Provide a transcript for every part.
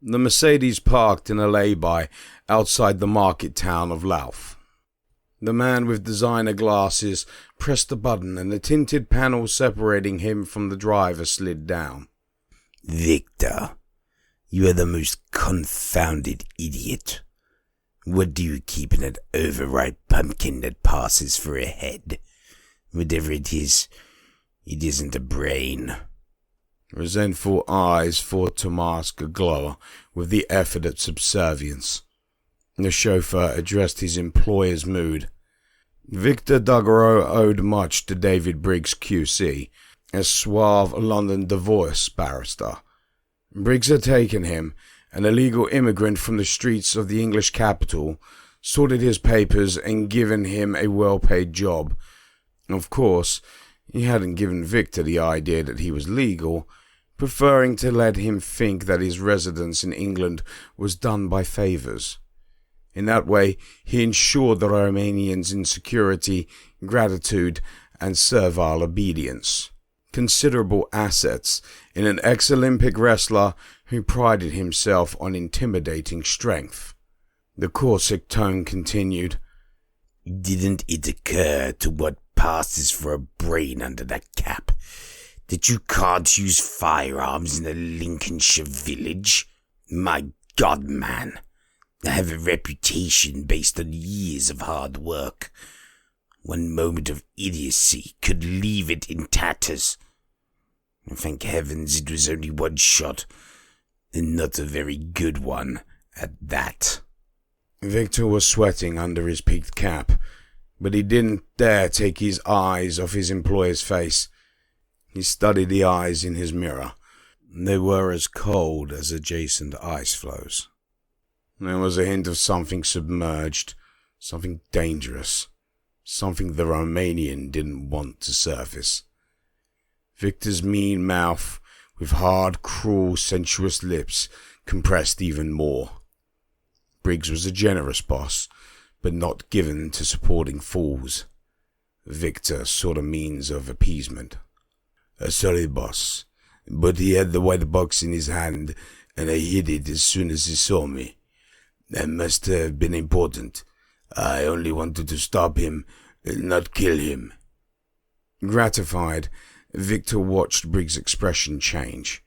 The Mercedes parked in a lay-by outside the market town of Louth. The man with designer glasses pressed a button and the tinted panel separating him from the driver slid down. "Victor, you are the most confounded idiot. What do you keep in that overripe pumpkin that passes for a head? Whatever it isn't a brain." Resentful eyes fought to mask a glow with the effort at subservience. The chauffeur addressed his employer's mood. Victor Duggaro owed much to David Briggs QC, a suave London divorce barrister. Briggs had taken him, an illegal immigrant from the streets of the English capital, sorted his papers and given him a well-paid job. Of course, he hadn't given Victor the idea that he was legal, preferring to let him think that his residence in England was done by favours. In that way, he ensured the Romanians in security, gratitude, and servile obedience. Considerable assets in an ex-Olympic wrestler who prided himself on intimidating strength. The Corsic tone continued. "Didn't it occur to what passes for a brain under that cap that you can't use firearms in a Lincolnshire village? My God, man, I have a reputation based on years of hard work. One moment of idiocy could leave it in tatters. Thank heavens it was only one shot, and not a very good one at that." Victor was sweating under his peaked cap, but he didn't dare take his eyes off his employer's face. He studied the eyes in his mirror. They were as cold as adjacent ice floes. There was a hint of something submerged, something dangerous, something the Romanian didn't want to surface. Victor's mean mouth, with hard, cruel, sensuous lips, compressed even more. Briggs was a generous boss, but not given to supporting fools. Victor sought a means of appeasement. "Sorry, boss, but he had the white box in his hand, and I hid it as soon as he saw me. That must have been important. I only wanted to stop him, not kill him." Gratified, Victor watched Briggs' expression change.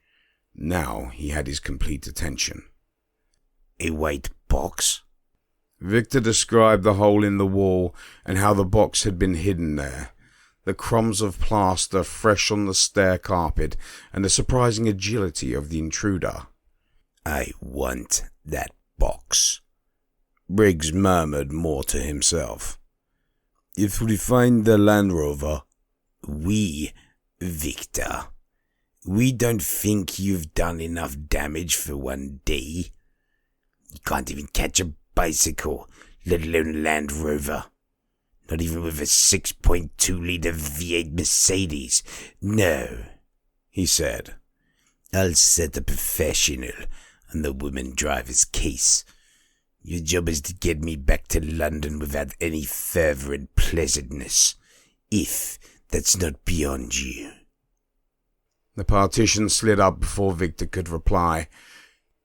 Now he had his complete attention. "A white box?" Victor described the hole in the wall and how the box had been hidden there. The crumbs of plaster fresh on the stair carpet and the surprising agility of the intruder. "I want that box," Briggs murmured more to himself. "If we find the Land Rover..." Victor, we don't think you've done enough damage for one day. You can't even catch a bicycle, let alone Land Rover. Not even with a 6.2-litre V8 Mercedes. No," he said. "I'll set a professional on the woman driver's case. Your job is to get me back to London without any further unpleasantness, if that's not beyond you." The partition slid up before Victor could reply.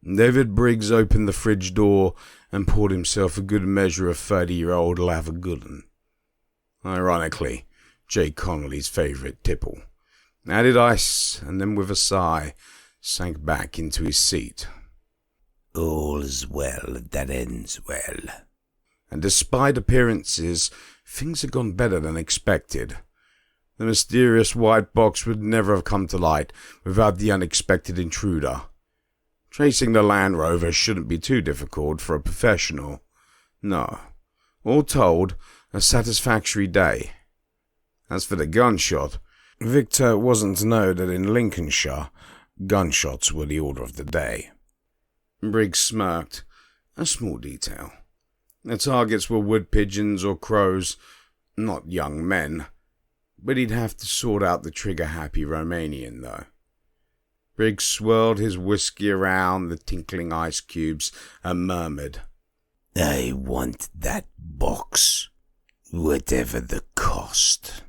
David Briggs opened the fridge door and poured himself a good measure of 30-year-old Lavagullen. Ironically, Jake Conley's favourite tipple. Added ice, and then with a sigh, sank back into his seat. "All's well that ends well." And despite appearances, things had gone better than expected. The mysterious white box would never have come to light without the unexpected intruder. Tracing the Land Rover shouldn't be too difficult for a professional. No. All told, a satisfactory day. As for the gunshot, Victor wasn't to know that in Lincolnshire, gunshots were the order of the day. Briggs smirked. A small detail. The targets were wood pigeons or crows, not young men. But he'd have to sort out the trigger-happy Romanian, though. Briggs swirled his whiskey around the tinkling ice cubes and murmured, "I want that box, whatever the cost."